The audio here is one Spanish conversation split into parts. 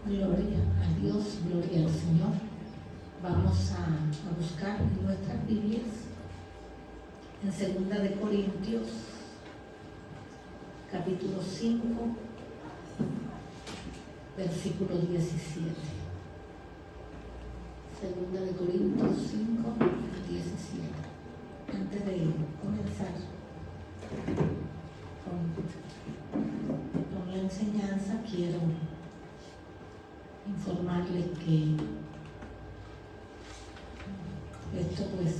Gloria a Dios, gloria al Señor. Vamos a buscar en nuestras Biblias en 2 de Corintios, capítulo 5, versículo 17. 2 de Corintios 5, 17. Antes de comenzar con la enseñanza, quiero informarles que esto pues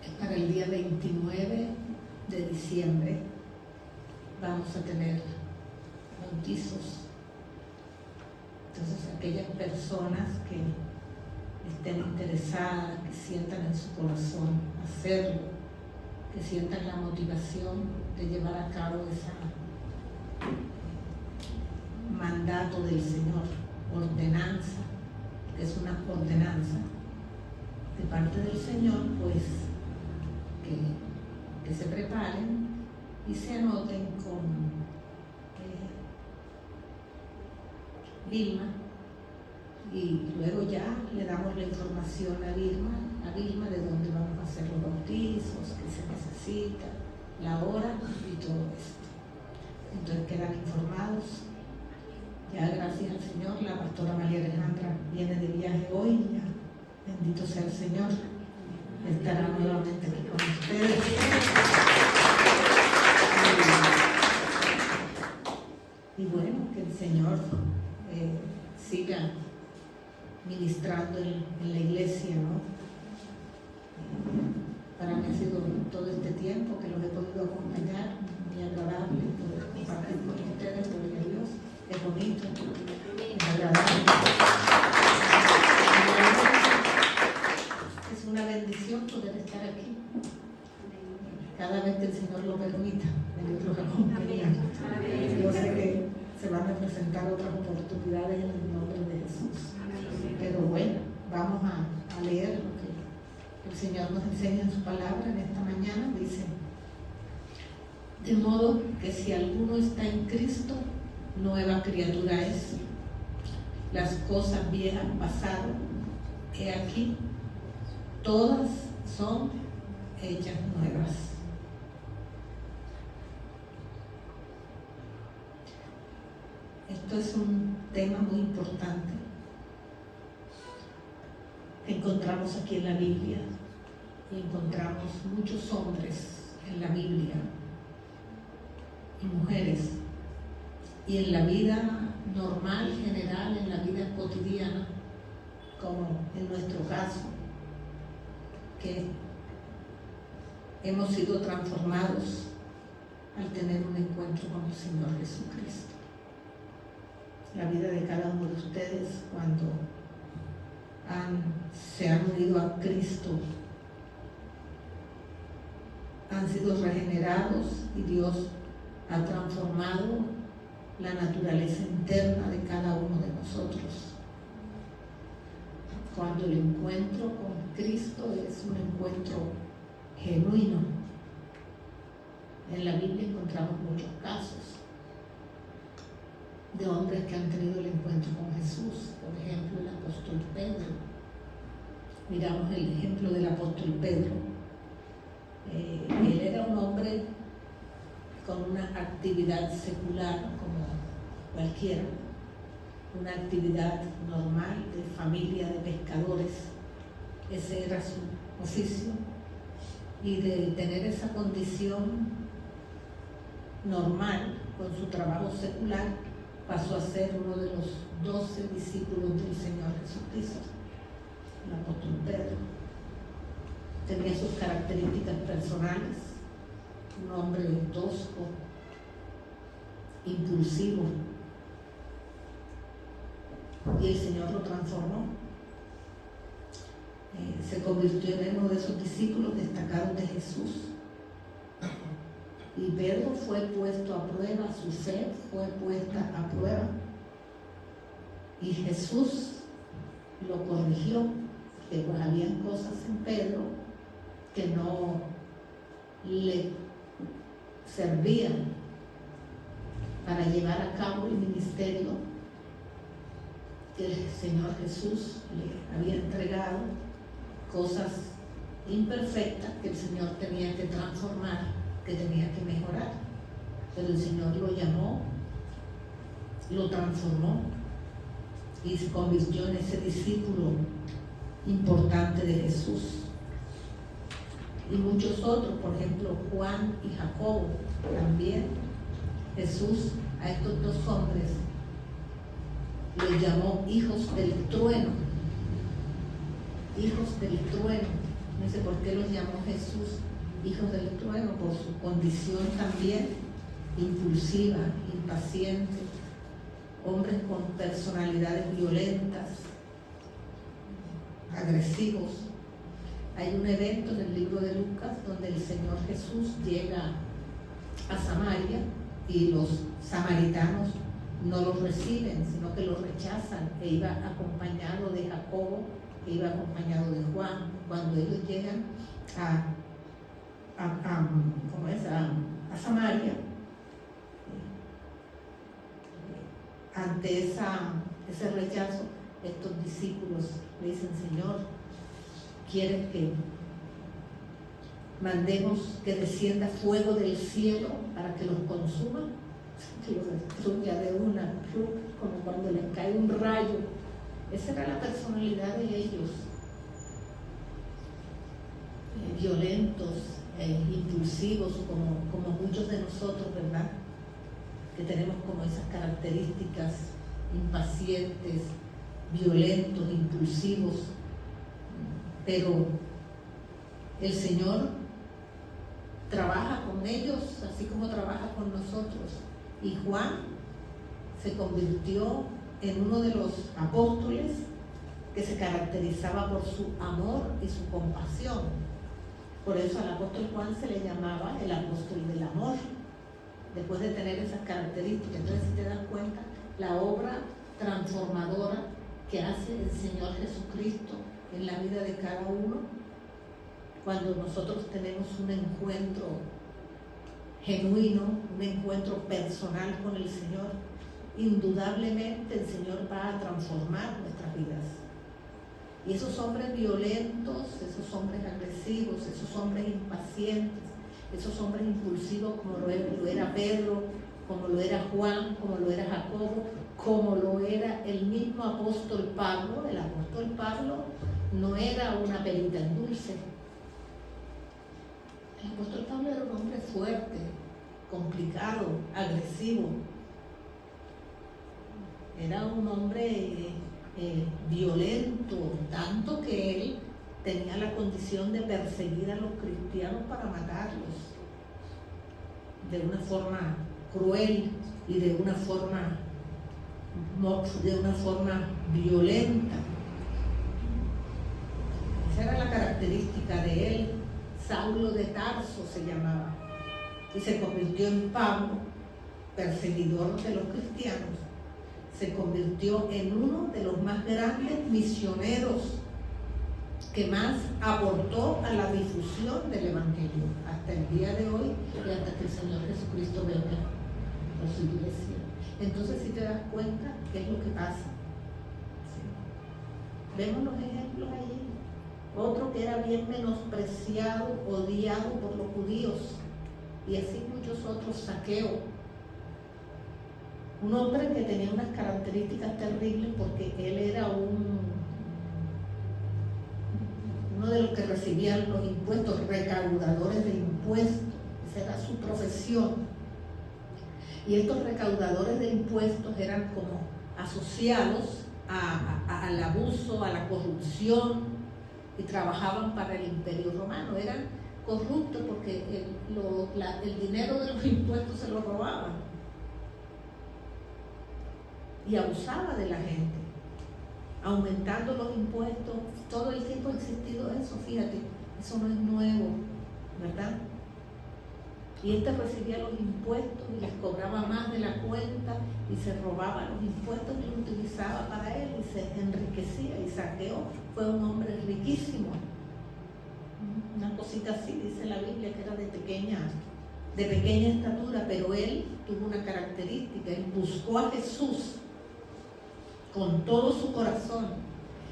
es para el día 29 de diciembre. Vamos a tener bautizos. Entonces, aquellas personas que estén interesadas, que sientan en su corazón hacerlo, que sientan la motivación de llevar a cabo ese mandato del Señor, ordenanza, que es una ordenanza de parte del Señor, pues que se preparen y se anoten con Vilma, y luego ya le damos la información a Vilma de dónde vamos a hacer los bautizos, qué se necesita, la hora y todo esto. Entonces quedan informados. Ya gracias al Señor, la pastora María Alejandra viene de viaje hoy, ya bendito sea el Señor, estará nuevamente aquí con ustedes. Y bueno, que el Señor siga ministrando en la iglesia, ¿no? Para mí ha sido todo este tiempo que los he podido acompañar, muy agradable poder compartir con ustedes, gloria a Dios. Es bonito, es agradable. Es una bendición poder estar aquí. Cada vez que el Señor lo permita, Dios los acompaña. Yo sé que se van a presentar otras oportunidades en el nombre de Jesús. Pero bueno, vamos a leer lo que el Señor nos enseña en su palabra en esta mañana. Dice: de modo que si alguno está en Cristo, nueva criatura es. Las cosas viejas pasaron, he aquí, todas son hechas nuevas. Esto es un tema muy importante que encontramos aquí en la Biblia, y encontramos muchos hombres en la Biblia y mujeres, y en la vida normal, general, en la vida cotidiana, como en nuestro caso, que hemos sido transformados al tener un encuentro con el Señor Jesucristo. La vida de cada uno de ustedes, cuando se han unido a Cristo, han sido regenerados y Dios ha transformado la naturaleza interna de cada uno de nosotros. Cuando el encuentro con Cristo es un encuentro genuino. En la Biblia encontramos muchos casos de hombres que han tenido el encuentro con Jesús. Por ejemplo, el apóstol Pedro. Miramos el ejemplo del apóstol Pedro. Él era un hombre con una actividad secular como cualquiera, una actividad normal de familia de pescadores. Ese era su oficio, y de tener esa condición normal con su trabajo secular, pasó a ser uno de los 12 discípulos del Señor Jesucristo, el apóstol Pedro. Tenía sus características personales: un hombre tosco, impulsivo, y el Señor lo transformó. Se convirtió en uno de esos discípulos destacados de Jesús. Y Pedro fue puesto a prueba, su fe fue puesta a prueba. Y Jesús lo corrigió, que pues habían cosas en Pedro que no le servían para llevar a cabo el ministerio que el Señor Jesús le había entregado, cosas imperfectas que el Señor tenía que transformar, que tenía que mejorar. Pero el Señor lo llamó, lo transformó y se convirtió en ese discípulo importante de Jesús. Y muchos otros, por ejemplo, Juan y Jacobo, también Jesús a estos dos hombres los llamó hijos del trueno. Hijos del trueno. No sé por qué los llamó Jesús hijos del trueno, por su condición también impulsiva, impaciente, hombres con personalidades violentas, agresivos. Hay un evento en el libro de Lucas donde el Señor Jesús llega a Samaria y los samaritanos no los reciben, sino que los rechazan, e iba acompañado de Jacobo, e iba acompañado de Juan. Cuando ellos llegan a Samaria, ante ese rechazo, estos discípulos le dicen: Señor, ¿quieres que mandemos que descienda fuego del cielo para que los consuma? Que los destruya de una, como cuando les cae un rayo. Esa era la personalidad de ellos, violentos, impulsivos, como muchos de nosotros, ¿verdad? Que tenemos como esas características, impacientes, violentos, impulsivos. Pero el Señor trabaja con ellos así como trabaja con nosotros. Y Juan se convirtió en uno de los apóstoles que se caracterizaba por su amor y su compasión. Por eso al apóstol Juan se le llamaba el apóstol del amor, después de tener esas características. Entonces, si te das cuenta, la obra transformadora que hace el Señor Jesucristo en la vida de cada uno, cuando nosotros tenemos un encuentro genuino, un encuentro personal con el Señor, indudablemente el Señor va a transformar nuestras vidas. Y esos hombres violentos, esos hombres agresivos, esos hombres impacientes, esos hombres impulsivos como lo era Pedro, como lo era Juan, como lo era Jacobo, como lo era el mismo apóstol Pablo. El apóstol Pablo no era una perita en dulce. El apóstol Pablo era un hombre fuerte, complicado, agresivo. Era un hombre violento, tanto que él tenía la condición de perseguir a los cristianos para matarlos de una forma cruel y de una forma violenta. Esa era la característica de él. Saulo de Tarso se llamaba y se convirtió en Pablo, perseguidor de los cristianos. Se convirtió en uno de los más grandes misioneros que más aportó a la difusión del Evangelio hasta el día de hoy y hasta que el Señor Jesucristo venga por su iglesia. Entonces, si te das cuenta, ¿qué es lo que pasa? ¿Sí? Vemos los ejemplos allí. Otro que era bien menospreciado, odiado por los judíos, y así muchos otros. Zaqueo, un hombre que tenía unas características terribles porque él era uno de los que recibían los impuestos, recaudadores de impuestos. Esa era su profesión. Y estos recaudadores de impuestos eran como asociados al abuso, a la corrupción, y trabajaban para el Imperio Romano. Eran corruptos porque el dinero de los impuestos se lo robaban y abusaba de la gente, aumentando los impuestos. Todo el tiempo ha existido eso, fíjate, eso no es nuevo, ¿verdad? Y este recibía los impuestos y les cobraba más de la cuenta y se robaba los impuestos y los utilizaba para él y se enriquecía. Y Zaqueo fue un hombre riquísimo. Una cosita así, dice la Biblia, que era de pequeña de pequeña estatura, pero él tuvo una característica, él buscó a Jesús con todo su corazón.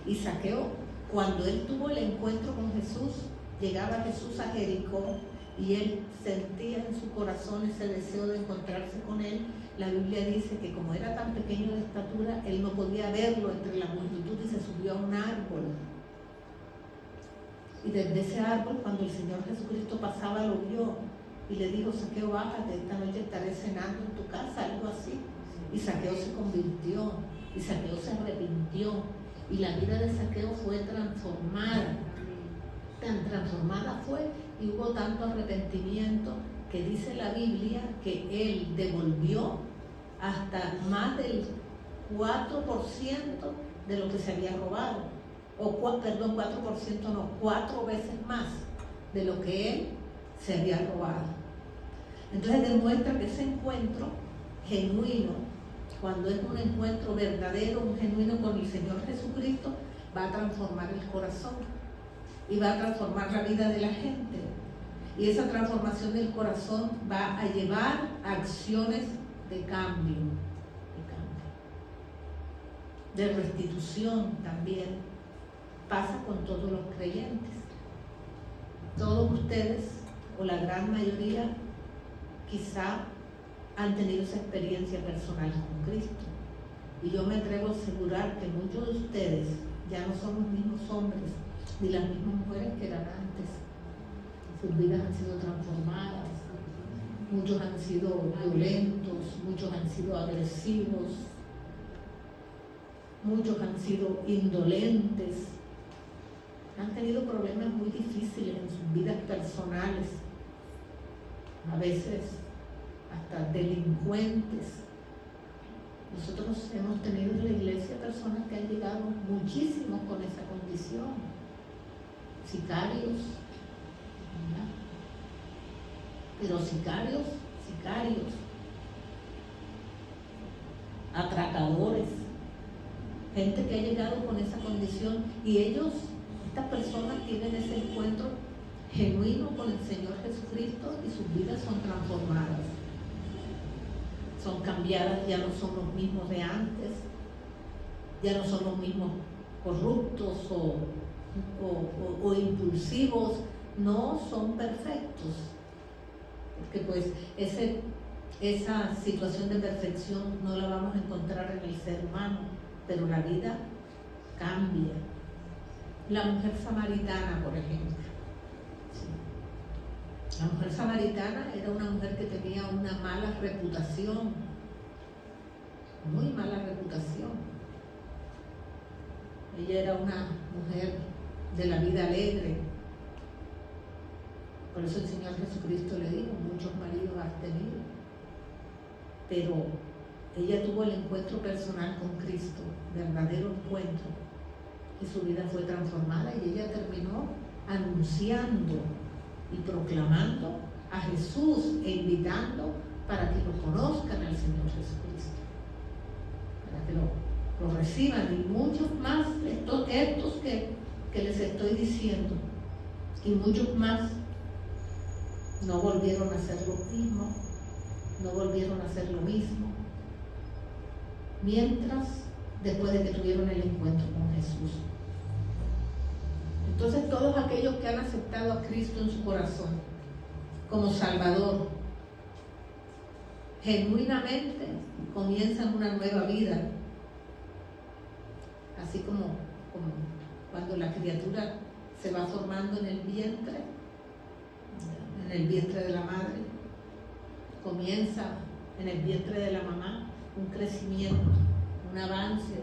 Y Zaqueo, cuando él tuvo el encuentro con Jesús, llegaba Jesús a Jericó y él sentía en su corazón ese deseo de encontrarse con él. La Biblia dice que como era tan pequeño de estatura, él no podía verlo entre la multitud y se subió a un árbol. Y desde ese árbol, cuando el Señor Jesucristo pasaba, lo vio y le dijo: Zaqueo, bájate, esta noche estaré cenando en tu casa, algo así. Y Zaqueo se convirtió, y Zaqueo se arrepintió, y la vida de Zaqueo fue transformada. Tan transformada fue, y hubo tanto arrepentimiento, que dice la Biblia que él devolvió hasta más del 4% de lo que se había robado. Perdón, 4% no, 4 veces más de lo que él se había robado. Entonces demuestra que ese encuentro genuino, cuando es un encuentro verdadero, un genuino con el Señor Jesucristo, va a transformar el corazón y va a transformar la vida de la gente. Y esa transformación del corazón va a llevar a acciones de cambio, de restitución también. Pasa con todos los creyentes. Todos ustedes, o la gran mayoría, quizá han tenido esa experiencia personal con Cristo. Y yo me atrevo a asegurar que muchos de ustedes ya no son los mismos hombres ni las mismas mujeres que eran antes. Sus vidas han sido transformadas. Muchos han sido violentos, muchos han sido agresivos, muchos han sido indolentes. Han tenido problemas muy difíciles en sus vidas personales, a veces hasta delincuentes. Nosotros hemos tenido en la iglesia personas que han llegado muchísimo con esa condición, sicarios, ¿verdad? Pero sicarios, atracadores, gente que ha llegado con esa condición, y estas personas tienen ese encuentro genuino con el Señor Jesucristo y sus vidas son transformadas, son cambiadas, ya no son los mismos de antes, ya no son los mismos corruptos o impulsivos, no son perfectos, porque pues esa situación de perfección no la vamos a encontrar en el ser humano, pero la vida cambia. La mujer samaritana, por ejemplo. Sí. La mujer samaritana era una mujer que tenía una mala reputación, muy mala reputación. Ella era una mujer de la vida alegre. Por eso el Señor Jesucristo le dijo: muchos maridos has tenido. Pero ella tuvo el encuentro personal con Cristo, verdadero encuentro, y su vida fue transformada, y ella terminó anunciando y proclamando a Jesús e invitando para que lo conozcan al Señor Jesucristo, para que lo reciban, y muchos más, estos que les estoy diciendo, y muchos más no volvieron a hacer lo mismo, no volvieron a hacer lo mismo, después de que tuvieron el encuentro con Jesús. Entonces todos aquellos que han aceptado a Cristo en su corazón como Salvador, genuinamente comienzan una nueva vida, así como cuando la criatura se va formando en el vientre de la madre, comienza en el vientre de la mamá un crecimiento, un avance,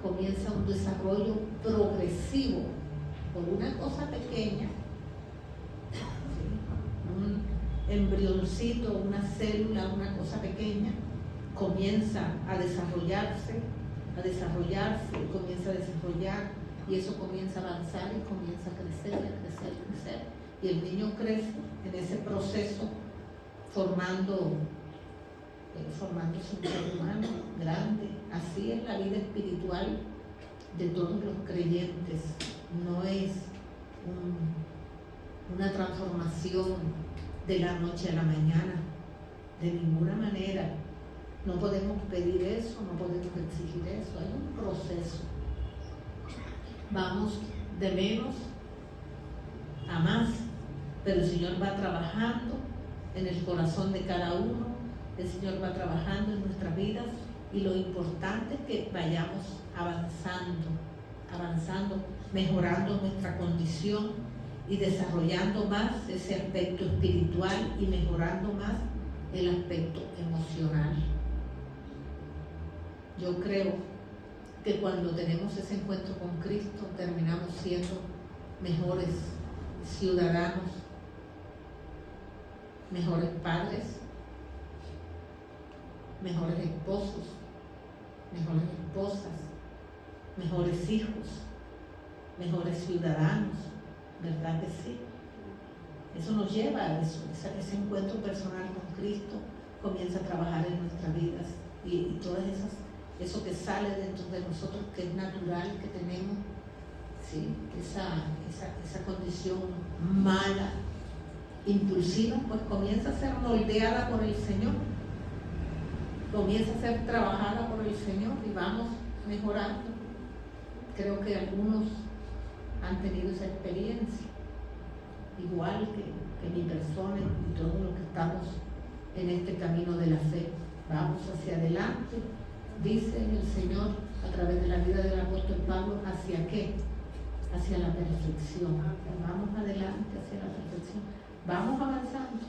comienza un desarrollo progresivo por una cosa pequeña, un embrioncito, una célula, una cosa pequeña, comienza a desarrollarse, comienza a desarrollar, y eso comienza a avanzar y comienza a crecer, y el niño crece en ese proceso formándose un ser humano grande. Así es la vida espiritual de todos los creyentes. No es una transformación de la noche a la mañana, de ninguna manera. No podemos pedir eso, no podemos exigir eso, hay un proceso. Vamos de menos a más, pero el Señor va trabajando en el corazón de cada uno, el Señor va trabajando en nuestras vidas y lo importante es que vayamos avanzando, mejorando nuestra condición y desarrollando más ese aspecto espiritual y mejorando más el aspecto emocional. Yo creo que cuando tenemos ese encuentro con Cristo terminamos siendo mejores ciudadanos, mejores padres, mejores esposos, mejores esposas, mejores hijos, mejores ciudadanos, ¿verdad que sí? Eso nos lleva a eso, ese encuentro personal con Cristo comienza a trabajar en nuestras vidas y todas eso que sale dentro de nosotros, que es natural, que tenemos, ¿sí? esa condición mala, impulsiva, pues comienza a ser moldeada por el Señor, comienza a ser trabajada por el Señor y vamos mejorando. Creo que algunos han tenido esa experiencia, igual que mi persona y todos los que estamos en este camino de la fe. Vamos hacia adelante, dice el Señor a través de la vida del apóstol Pablo, ¿hacia qué? Hacia la perfección. Vamos adelante hacia la perfección, vamos avanzando.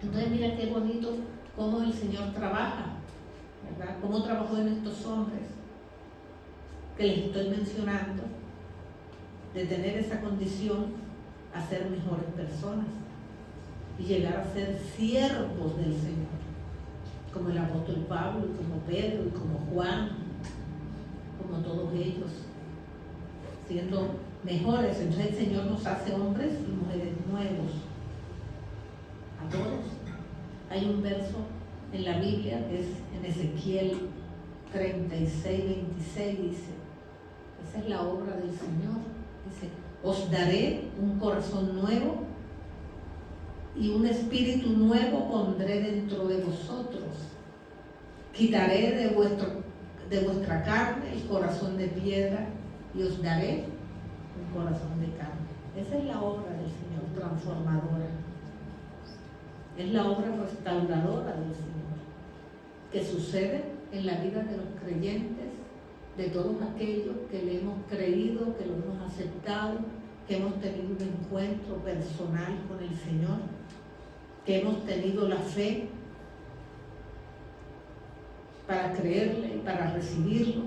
Entonces mira qué bonito cómo el Señor trabaja, ¿verdad? Cómo trabajó en estos hombres que les estoy mencionando, de tener esa condición a ser mejores personas y llegar a ser siervos del Señor, como el apóstol Pablo, y como Pedro, y como Juan, como todos ellos, siendo mejores. Entonces el Señor nos hace hombres y mujeres nuevos, a todos. Hay un verso en la Biblia que es en Ezequiel 36, 26, dice, esa es la obra del Señor, dice, os daré un corazón nuevo y un espíritu nuevo pondré dentro de vosotros. Quitaré de vuestra carne el corazón de piedra y os daré un corazón de carne. Esa es la obra del Señor, transformadora. Es la obra restauradora del Señor, que sucede en la vida de los creyentes, de todos aquellos que le hemos creído, que lo hemos aceptado, que hemos tenido un encuentro personal con el Señor, que hemos tenido la fe para creerle y para recibirlo.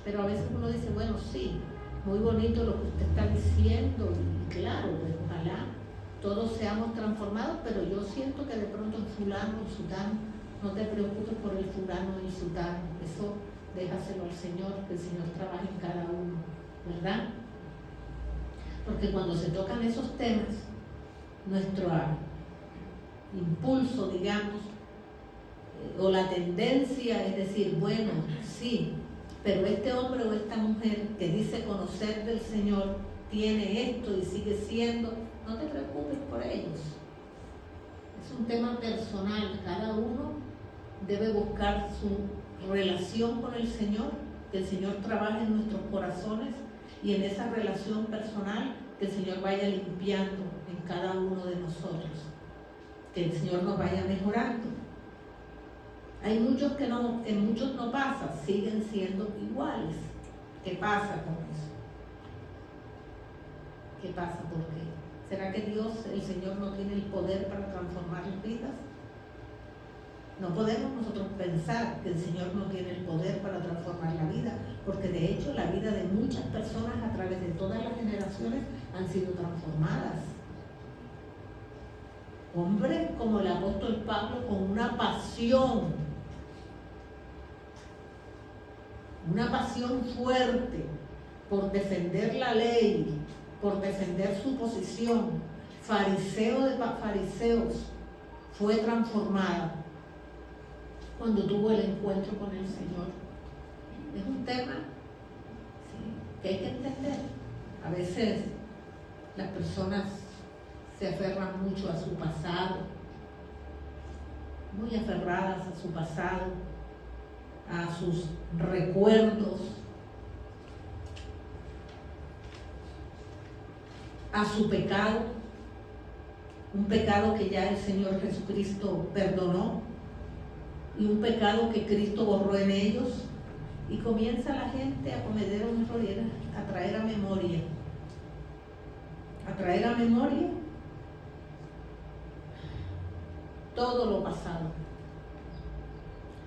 Pero a veces uno dice, bueno, sí, muy bonito lo que usted está diciendo, y claro, pues ojalá todos seamos transformados, pero yo siento que de pronto el fulano, el sutano, no te preocupes por el fulano y el sutano, eso déjaselo al Señor, que el Señor trabaje en cada uno, ¿verdad? Porque cuando se tocan esos temas, nuestro impulso, digamos, o la tendencia es decir, bueno, sí, pero este hombre o esta mujer que dice conocer del Señor tiene esto y sigue siendo, no te preocupes por ellos. Es un tema personal, cada uno debe buscar su relación con el Señor, que el Señor trabaje en nuestros corazones y en esa relación personal que el Señor vaya limpiando en cada uno de nosotros, que el Señor nos vaya mejorando. Hay muchos que no, en muchos no pasa, siguen siendo iguales. ¿Qué pasa con eso? ¿Qué pasa? ¿Por qué? ¿Será que Dios, el Señor, no tiene el poder para transformar las vidas? No podemos nosotros pensar que el Señor no tiene el poder para transformar la vida, porque de hecho la vida de muchas personas a través de todas las generaciones han sido transformadas. Hombres como el apóstol Pablo con una pasión fuerte por defender la ley, por defender su posición, fariseo de fariseos, fue transformada cuando tuvo el encuentro con el Señor. Es un tema, ¿sí?, que hay que entender. A veces las personas se aferran mucho a su pasado, muy aferradas a su pasado, a sus recuerdos, a su pecado, un pecado que ya el Señor Jesucristo perdonó y un pecado que Cristo borró en ellos, y comienza la gente a cometer un error y a traer a memoria todo lo pasado,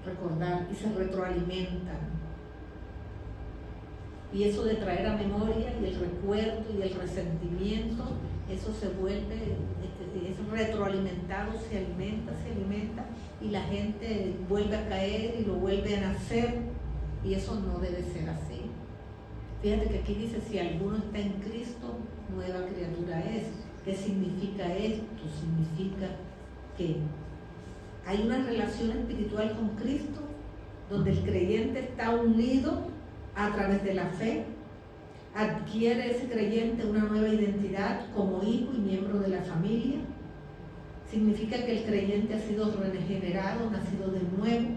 recordar, y se retroalimentan. Y eso de traer a memoria y el recuerdo y el resentimiento, eso se vuelve, es retroalimentado, se alimenta, y la gente vuelve a caer y lo vuelve a nacer, y eso no debe ser así. Fíjate que aquí dice, si alguno está en Cristo, nueva criatura es. ¿Qué significa esto? Significa que hay una relación espiritual con Cristo, donde el creyente está unido a través de la fe, adquiere ese creyente una nueva identidad como hijo y miembro de la familia. Significa que el creyente ha sido regenerado, nacido de nuevo.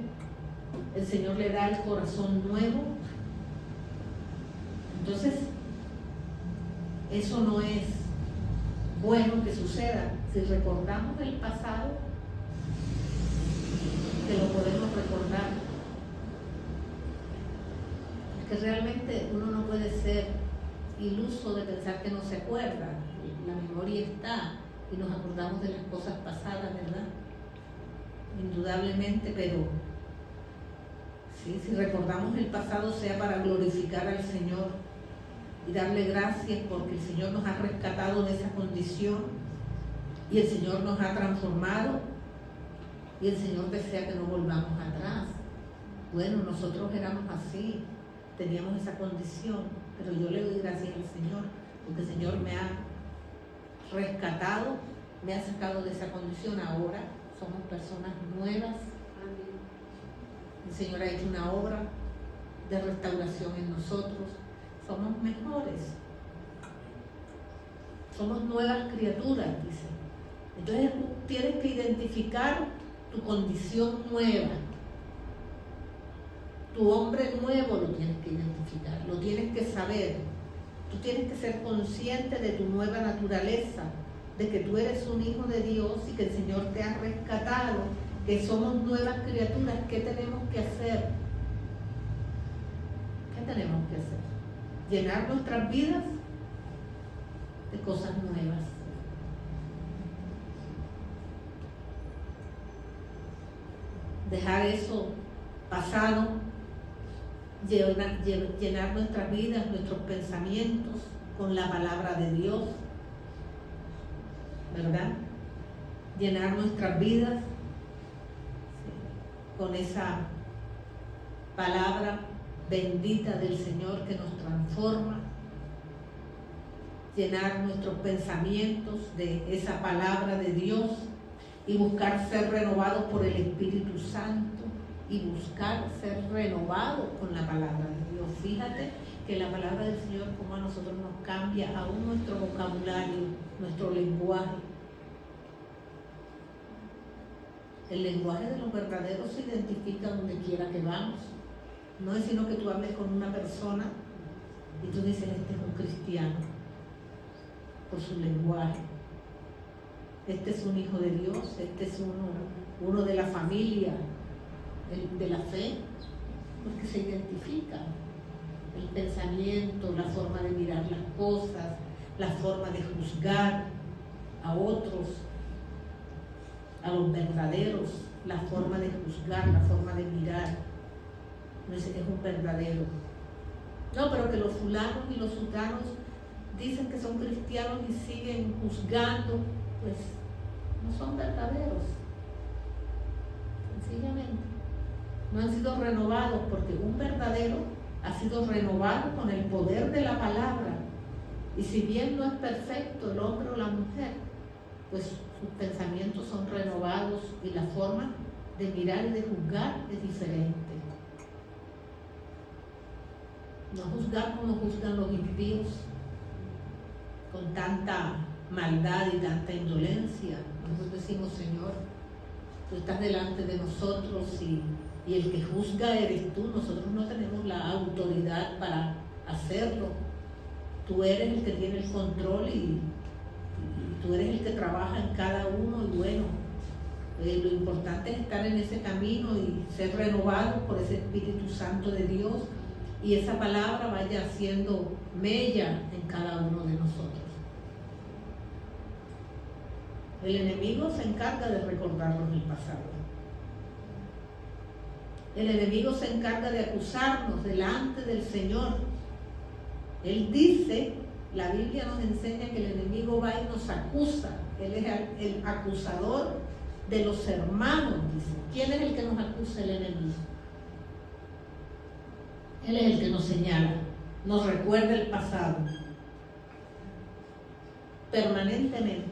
El Señor le da el corazón nuevo. Entonces, eso no es bueno que suceda. Si recordamos el pasado, que lo podemos recordar. Es que realmente uno no puede ser iluso de pensar que no se acuerda. La memoria está y nos acordamos de las cosas pasadas, ¿verdad? Indudablemente, pero ¿sí? Si recordamos el pasado, sea para glorificar al Señor y darle gracias porque el Señor nos ha rescatado de esa condición y el Señor nos ha transformado y el Señor desea que no volvamos atrás. Bueno, nosotros éramos así, teníamos esa condición, pero yo le doy gracias al Señor porque el Señor me ha rescatado, me ha sacado de esa condición. Ahora somos personas nuevas. El Señor ha hecho una obra de restauración en nosotros. Somos mejores. Somos nuevas criaturas, dice. Entonces tú tienes que identificar tu condición nueva. Tu hombre nuevo lo tienes que identificar, lo tienes que saber. Tú tienes que ser consciente de tu nueva naturaleza, de que tú eres un hijo de Dios y que el Señor te ha rescatado, que somos nuevas criaturas. ¿Qué tenemos que hacer? ¿Qué tenemos que hacer? Llenar nuestras vidas de cosas nuevas. Dejar eso pasado, llenar nuestras vidas, nuestros pensamientos con la palabra de Dios, ¿verdad? Llenar nuestras vidas con esa palabra bendita del Señor que nos transforma, llenar nuestros pensamientos de esa palabra de Dios y buscar ser renovados por el Espíritu Santo y buscar ser renovados con la palabra de Dios. Fíjate que la palabra del Señor, como a nosotros nos cambia aún nuestro vocabulario, nuestro lenguaje. El lenguaje de los verdaderos se identifica donde quiera que vamos. No es sino que tú hables con una persona y tú dices, este es un cristiano, por su lenguaje. Este es un hijo de Dios, este es uno de la familia, de la fe, porque se identifica el pensamiento, la forma de mirar las cosas, la forma de juzgar a otros, a los verdaderos, la forma de juzgar, la forma de mirar. No es un verdadero. No, pero que los fulanos y los sutanos dicen que son cristianos y siguen juzgando, pues no son verdaderos. Sencillamente. No han sido renovados, porque un verdadero ha sido renovado con el poder de la palabra. Y si bien no es perfecto el hombre o la mujer, pues sus pensamientos son renovados y la forma de mirar y de juzgar es diferente. No juzgar como juzgan los impíos, con tanta maldad y tanta indolencia. Nosotros decimos, Señor, tú estás delante de nosotros y el que juzga eres tú. Nosotros no tenemos la autoridad para hacerlo. Tú eres el que tiene el control y tú eres el que trabaja en cada uno. Y bueno, lo importante es estar en ese camino y ser renovados por ese Espíritu Santo de Dios, y esa palabra vaya haciendo mella en cada uno de nosotros. El enemigo se encarga de recordarnos el pasado. El enemigo se encarga de acusarnos delante del Señor. Él dice, la Biblia nos enseña que el enemigo va y nos acusa. Él es el acusador de los hermanos, dice. ¿Quién es el que nos acusa? El enemigo. Él es el que nos señala, nos recuerda el pasado permanentemente.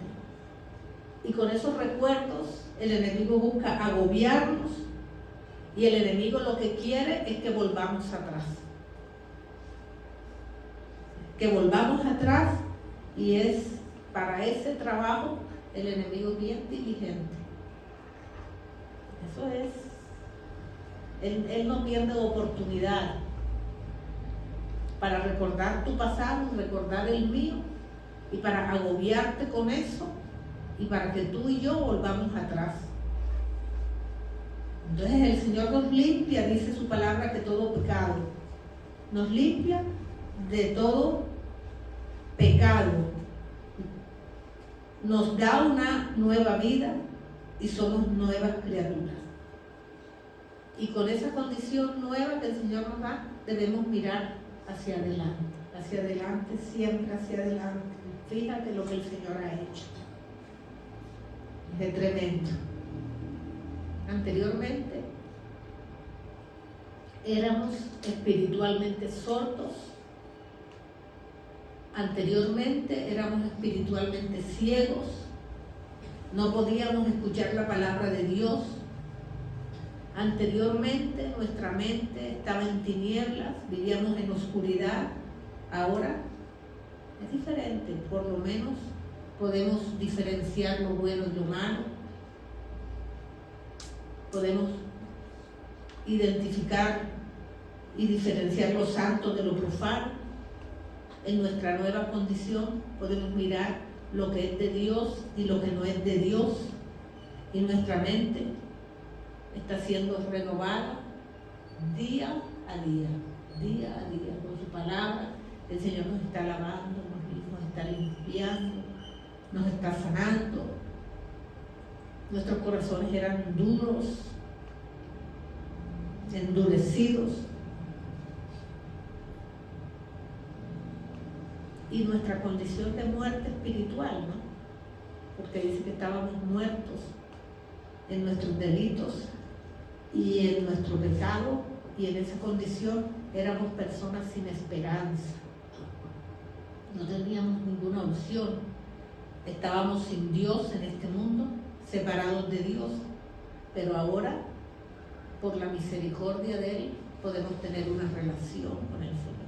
Y con esos recuerdos el enemigo busca agobiarnos, y el enemigo lo que quiere es que volvamos atrás. Que volvamos atrás, y es para ese trabajo el enemigo bien diligente. Eso es. Él no pierde oportunidad para recordar tu pasado, recordar el mío, y para agobiarte con eso, y para que tú y yo volvamos atrás. Entonces el Señor nos limpia, dice su palabra, que todo pecado. Nos limpia de todo pecado. Nos da una nueva vida y somos nuevas criaturas. Y con esa condición nueva que el Señor nos da, debemos mirar hacia adelante, siempre hacia adelante. Fíjate lo que el Señor ha hecho. Es tremendo. Anteriormente éramos espiritualmente sordos. Anteriormente éramos espiritualmente ciegos. No podíamos escuchar la palabra de Dios. Anteriormente nuestra mente estaba en tinieblas, vivíamos en oscuridad. Ahora es diferente, por lo menos podemos diferenciar lo bueno y lo malo. Podemos identificar y diferenciar lo santo de lo profano. En nuestra nueva condición podemos mirar lo que es de Dios y lo que no es de Dios. Y nuestra mente está siendo renovada día a día, con su palabra. El Señor nos está lavando, nos está limpiando, nos está sanando. Nuestros corazones eran duros, endurecidos, y nuestra condición de muerte espiritual, ¿no? Porque dice que estábamos muertos en nuestros delitos y en nuestro pecado, y en esa condición éramos personas sin esperanza. No teníamos ninguna opción. Estábamos sin Dios en este mundo, separados de Dios. Pero ahora, por la misericordia de Él, podemos tener una relación con el Señor.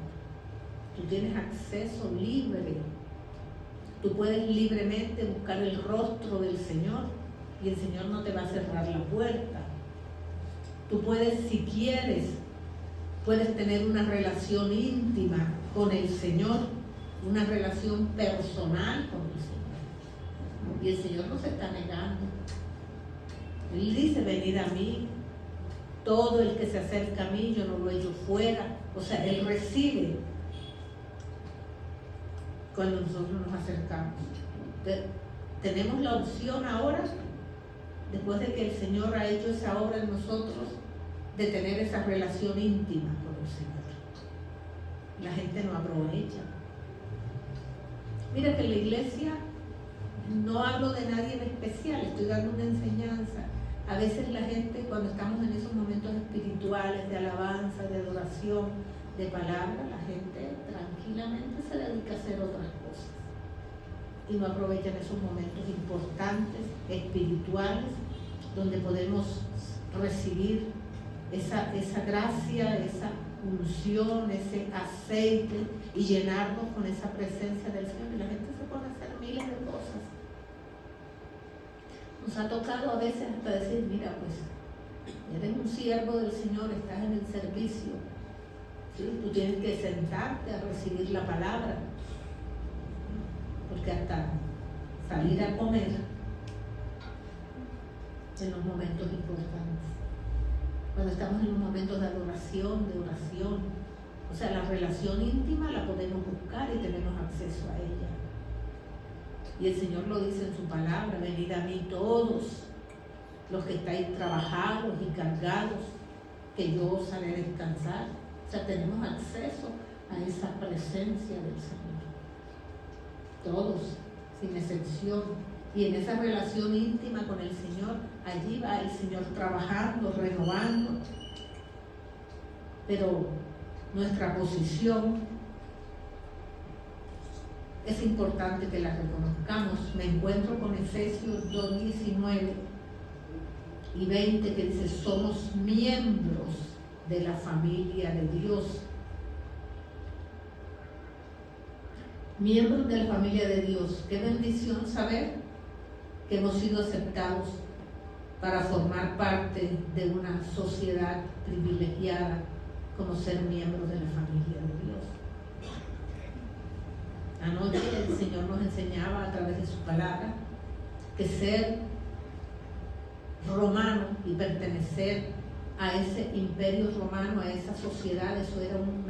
Tú tienes acceso libre. Tú puedes libremente buscar el rostro del Señor, y el Señor no te va a cerrar la puerta. Tú puedes, si quieres, puedes tener una relación íntima con el Señor, una relación personal con el Señor. Y el Señor no se está negando. Él dice, venid a mí. Todo el que se acerca a mí, yo no lo echo fuera. O sea, Él recibe cuando nosotros nos acercamos. Tenemos la opción ahora, después de que el Señor ha hecho esa obra en nosotros, de tener esa relación íntima con el Señor. La gente no aprovecha. Mira que en la iglesia no hablo de nadie en especial, estoy dando una enseñanza. A veces la gente, cuando estamos en esos momentos espirituales de alabanza, de adoración, de palabra, la gente tranquilamente se dedica a hacer otras cosas y no aprovechan esos momentos importantes, espirituales, donde podemos recibir esa gracia, esa unción, ese aceite y llenarnos con esa presencia del Señor. Y la gente se pone a hacer miles de cosas. Nos ha tocado a veces hasta decir, mira, pues eres un siervo del Señor, estás en el servicio, ¿sí? Tú tienes que sentarte a recibir la palabra, porque hasta salir a comer en los momentos importantes, cuando estamos en un momento de adoración, de oración, o sea, la relación íntima la podemos buscar y tenemos acceso a ella. Y el Señor lo dice en su palabra, venid a mí todos los que estáis trabajados y cargados, que yo os haré descansar. O sea, tenemos acceso a esa presencia del Señor. Todos, sin excepción. Y en esa relación íntima con el Señor, allí va el Señor trabajando, renovando. Pero nuestra posición es importante que la reconozcamos. Me encuentro con Efesios 2:19 y 20 que dice, somos miembros de la familia de Dios. Miembros de la familia de Dios. Qué bendición saber que hemos sido aceptados para formar parte de una sociedad privilegiada como ser miembros de la familia de Dios. Anoche el Señor nos enseñaba a través de su palabra que ser romano y pertenecer a ese imperio romano, a esa sociedad, eso era un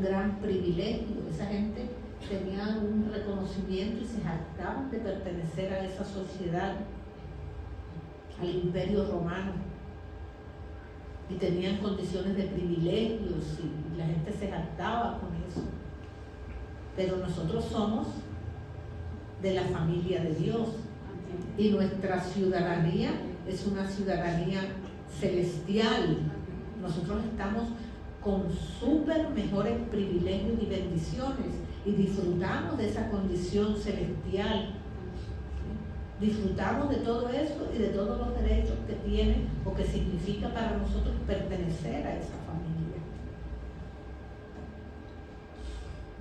gran privilegio. Esa gente tenía un reconocimiento y se jactaban de pertenecer a esa sociedad, al imperio romano, y tenían condiciones de privilegios y la gente se jactaba con eso. Pero nosotros somos de la familia de Dios y nuestra ciudadanía es una ciudadanía celestial. Nosotros estamos con súper mejores privilegios y bendiciones y disfrutamos de esa condición celestial. Disfrutamos de todo eso y de todos los derechos que tiene o que significa para nosotros pertenecer a esa familia.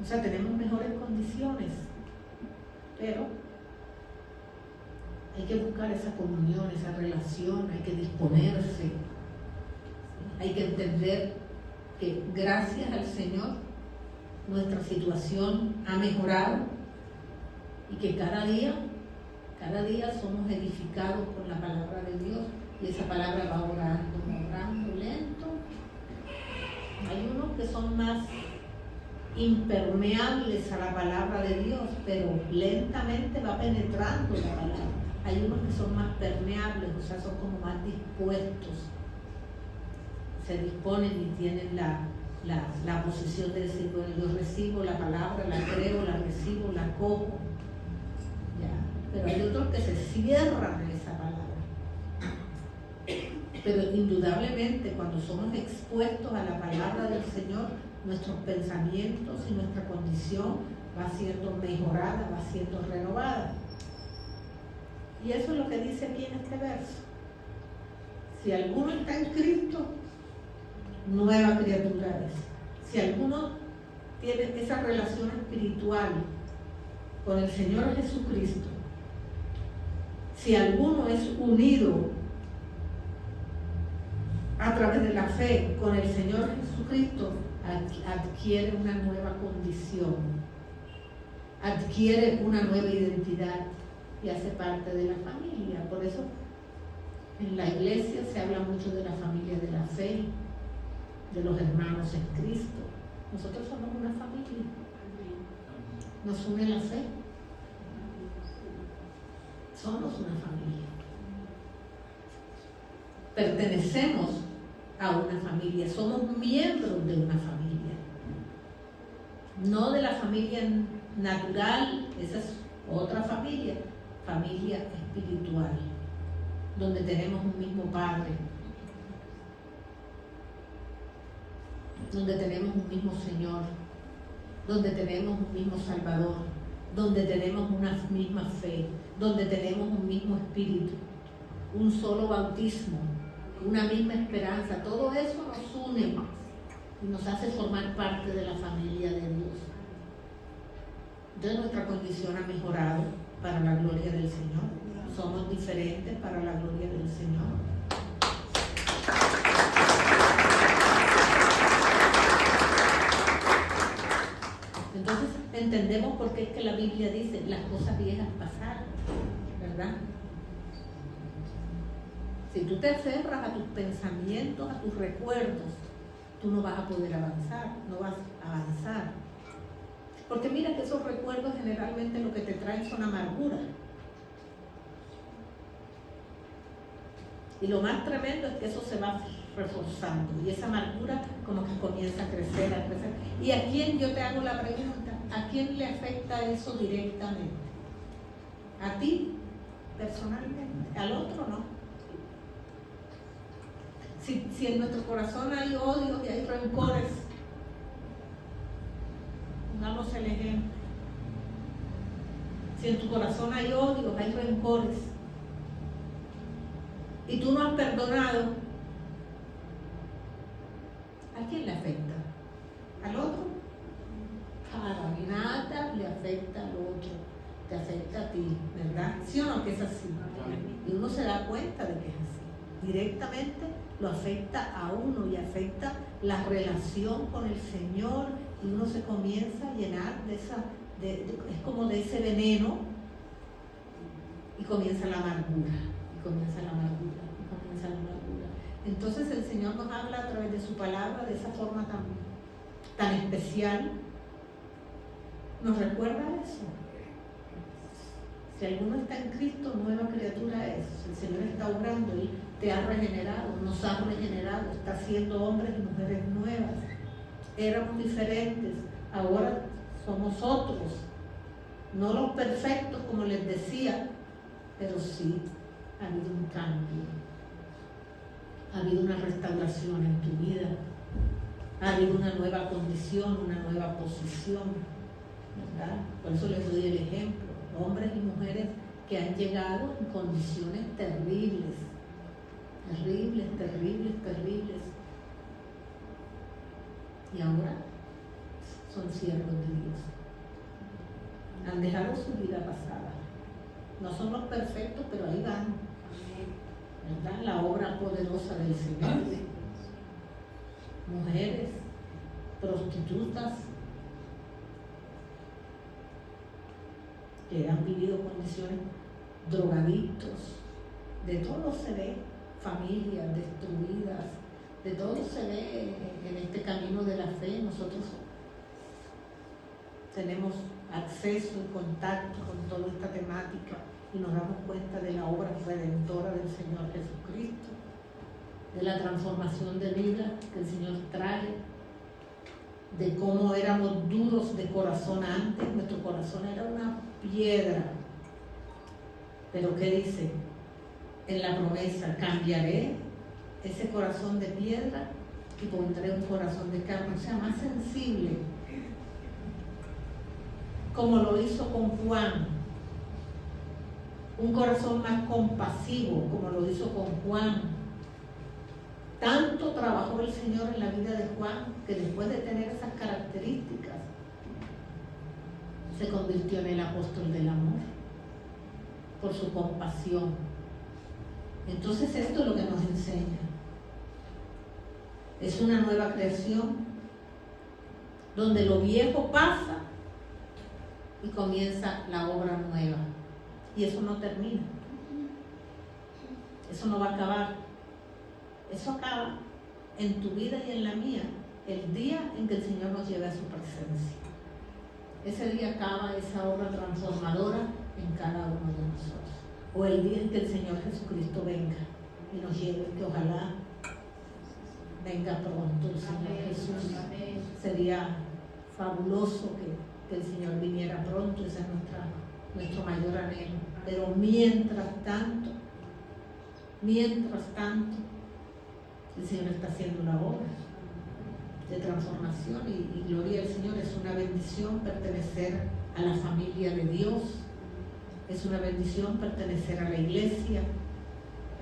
O sea, tenemos mejores condiciones, pero hay que buscar esa comunión, esa relación, hay que disponerse, hay que entender que gracias al Señor nuestra situación ha mejorado y que cada día somos edificados con la palabra de Dios y esa palabra va orando lento. Hay unos que son más impermeables a la palabra de Dios, pero lentamente va penetrando la palabra. Hay unos que son más permeables, o sea, son como más dispuestos, se disponen y tienen la posición de decir, bueno, yo recibo la palabra, la creo, la recibo, la cojo. Ya. Pero hay otros que se cierran a esa palabra. Pero indudablemente cuando somos expuestos a la palabra del Señor, nuestros pensamientos y nuestra condición va siendo mejorada, va siendo renovada. Y eso es lo que dice aquí en este verso. Si alguno está en Cristo, nueva criatura es. Si alguno tiene esa relación espiritual con el Señor Jesucristo, si alguno es unido a través de la fe con el Señor Jesucristo, adquiere una nueva condición, adquiere una nueva identidad y hace parte de la familia. Por eso en la iglesia se habla mucho de la familia de la fe, de los hermanos en Cristo. Nosotros somos una familia, nos une la fe, somos una familia, pertenecemos a una familia, somos miembros de una familia, no de la familia natural, esa es otra familia, familia espiritual, donde tenemos un mismo Padre, donde tenemos un mismo Señor, donde tenemos un mismo Salvador, donde tenemos una misma fe, donde tenemos un mismo espíritu, un solo bautismo, una misma esperanza. Todo eso nos une y nos hace formar parte de la familia de Dios. Entonces nuestra condición ha mejorado para la gloria del Señor. Somos diferentes para la gloria del Señor. Entonces entendemos por qué es que la Biblia dice las cosas viejas pasaron, ¿verdad? Si tú te aferras a tus pensamientos, a tus recuerdos, tú no vas a poder avanzar, no vas a avanzar. Porque mira que esos recuerdos generalmente lo que te traen son amargura. Y lo más tremendo es que eso se va reforzando y esa amargura como que comienza a crecer, a crecer. ¿Y a quién, yo te hago la pregunta, a quién le afecta eso directamente? ¿A ti personalmente? ¿Al otro no? Si en nuestro corazón hay odio y hay rencores, pongamos el ejemplo. Si en tu corazón hay odio, hay rencores, y tú no has perdonado, ¿a quién le afecta? ¿Al otro? Para nada le afecta al otro, te afecta a ti, ¿verdad? ¿Sí o no que es así? Y uno se da cuenta de que es así. Directamente lo afecta a uno y afecta la relación con el Señor y uno se comienza a llenar de esa, es como de ese veneno y comienza la amargura, y comienza la amargura, y comienza la amargura. Entonces el Señor nos habla a través de su palabra de esa forma tan especial, nos recuerda eso. Si alguno está en Cristo, nueva criatura es. El Señor está obrando, Él te ha regenerado, nos ha regenerado, está haciendo hombres y mujeres nuevas. Éramos diferentes, ahora somos otros. No los perfectos, como les decía, pero sí ha habido un cambio. Ha habido una restauración en tu vida. Ha habido una nueva condición, una nueva posición, ¿verdad? Por eso les doy el ejemplo. Hombres y mujeres que han llegado en condiciones terribles, terribles, terribles, terribles. Y ahora son siervos de Dios. Han dejado su vida pasada. No son los perfectos, pero ahí van. ¿Verdad? La obra poderosa del Señor. Mujeres, prostitutas, que han vivido condiciones, drogadictos, de todo se ve, familias destruidas, de todo se ve en este camino de la fe. Nosotros tenemos acceso y contacto con toda esta temática y nos damos cuenta de la obra redentora del Señor Jesucristo, de la transformación de vida que el Señor trae, de cómo éramos duros de corazón antes. Nuestro corazón era una piedra, pero ¿qué dice? En la promesa, cambiaré ese corazón de piedra y pondré un corazón de carne, o sea, más sensible, como lo hizo con Juan, un corazón más compasivo, como lo hizo con Juan. Tanto trabajó el Señor en la vida de Juan que después de tener esas características se convirtió en el apóstol del amor por su compasión. Entonces esto es lo que nos enseña. Es una nueva creación donde lo viejo pasa y comienza la obra nueva. Y eso no termina. Eso no va a acabar. Eso acaba en tu vida y en la mía el día en que el Señor nos lleve a su presencia. Ese día acaba esa obra transformadora en cada uno de nosotros. O el día en que el Señor Jesucristo venga y nos lleve, que ojalá venga pronto el Señor Jesús. Sería fabuloso que el Señor viniera pronto, ese es nuestro mayor anhelo. Pero mientras tanto, el Señor está haciendo una obra de transformación y gloria al Señor. Es una bendición pertenecer a la familia de Dios, es una bendición pertenecer a la iglesia,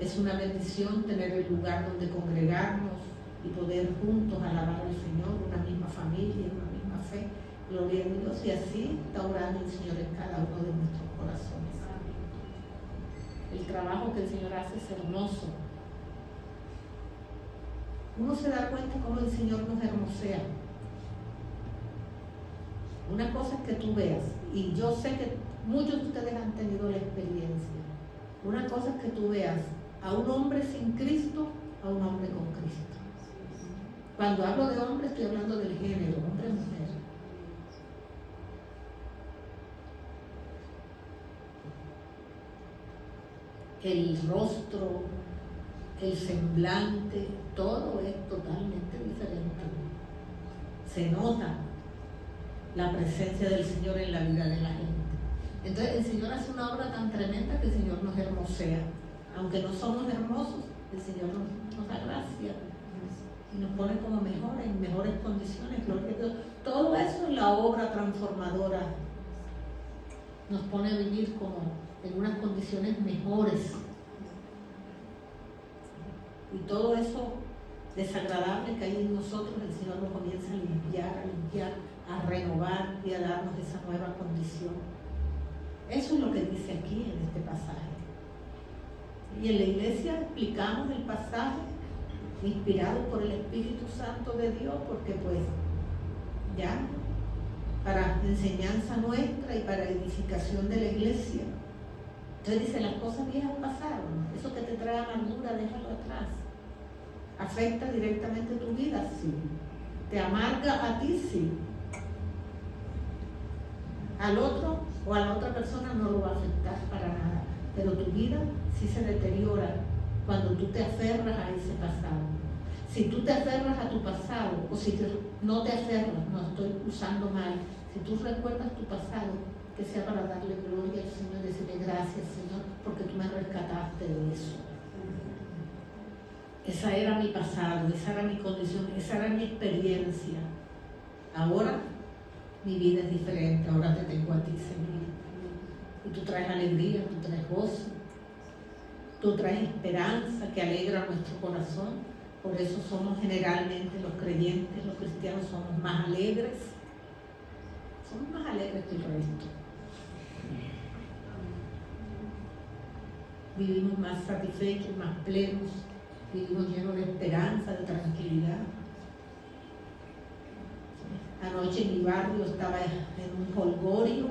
Es una bendición tener el lugar donde congregarnos y poder juntos alabar al Señor, una misma familia, una misma fe. Gloria a Dios. Y así está orando el Señor en cada uno de nuestros corazones. El trabajo que el Señor hace es hermoso. Uno se da cuenta cómo el Señor nos hermosea. Una cosa es que tú veas, y yo sé que muchos de ustedes han tenido la experiencia. Una cosa es que tú veas a un hombre sin Cristo, a un hombre con Cristo. Cuando hablo de hombre, estoy hablando del género, hombre-mujer. El rostro, el semblante, todo es totalmente diferente. Se nota la presencia del Señor en la vida de la gente. Entonces el Señor hace una obra tan tremenda que el Señor nos hermosea. Aunque no somos hermosos, el Señor nos da gracia y nos pone como mejores, en mejores condiciones. Gloria a Dios. Todo eso es la obra transformadora. Nos pone a vivir como en unas condiciones mejores. Y todo eso desagradable que hay en nosotros, el Señor nos comienza a limpiar, a renovar y a darnos esa nueva condición. Eso es lo que dice aquí en este pasaje. Y en la iglesia explicamos el pasaje inspirado por el Espíritu Santo de Dios, porque pues ya para enseñanza nuestra y para edificación de la iglesia. Entonces dice, las cosas viejas pasaron, eso que te trae amargura, déjalo atrás. ¿Afecta directamente tu vida? Sí. ¿Te amarga a ti? Sí. Al otro o a la otra persona no lo va a afectar para nada, pero tu vida sí se deteriora cuando tú te aferras a ese pasado. Si tú te aferras a tu pasado, o si no te aferras, no estoy usando mal, si tú recuerdas tu pasado, que sea para darle gloria al Señor, decirle gracias, Señor, porque tú me rescataste de eso. Esa era mi pasado, esa era mi condición, esa era mi experiencia. Ahora mi vida es diferente, ahora te tengo a ti, Señor. Y tú traes alegría, tú traes gozo, tú traes esperanza que alegra nuestro corazón. Por eso somos generalmente los creyentes, los cristianos, somos más alegres. Somos más alegres que el resto. Vivimos más satisfechos, más plenos, vivimos llenos de esperanza, de tranquilidad. Anoche en mi barrio estaba en un jolgorio,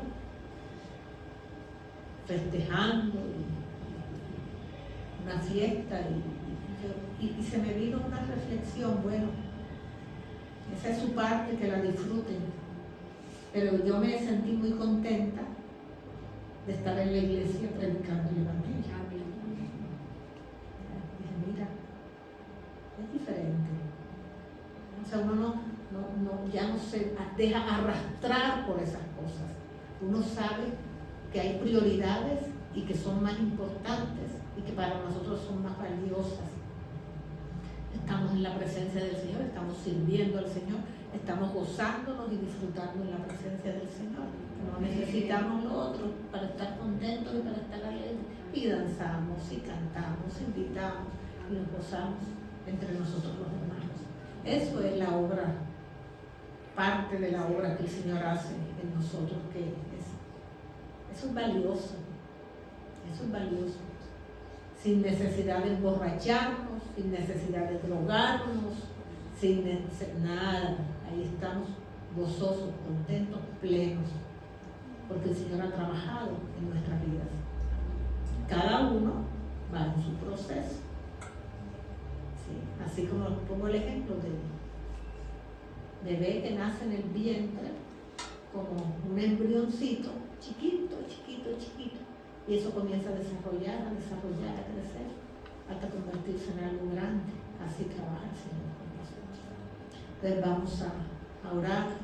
festejando, una fiesta, y se me vino una reflexión. Bueno, esa es su parte, que la disfruten, pero yo me sentí muy contenta de estar en la iglesia predicando el evangelio. Dije, mira, es diferente. O sea, uno ya no se deja arrastrar por esas cosas. Uno sabe que hay prioridades y que son más importantes y que para nosotros son más valiosas. Estamos en la presencia del Señor, estamos sirviendo al Señor, estamos gozándonos y disfrutando en la presencia del Señor. No necesitamos lo otro para estar contentos y para estar alegres. Y danzamos y cantamos, invitamos y nos gozamos entre nosotros los hermanos. Eso es la obra, parte de la obra que el Señor hace en nosotros, que eso es valioso. Eso es valioso. Sin necesidad de emborracharnos, sin necesidad de drogarnos, sin nada. Ahí estamos gozosos, contentos, plenos, porque el Señor ha trabajado en nuestras vidas. Cada uno va en su proceso. ¿Sí? Así como pongo el ejemplo de bebé que nace en el vientre como un embrioncito, chiquito, chiquito, chiquito. Y eso comienza a desarrollar, a crecer, hasta convertirse en algo grande. Así trabaja el Señor con nosotros. Entonces vamos a orar.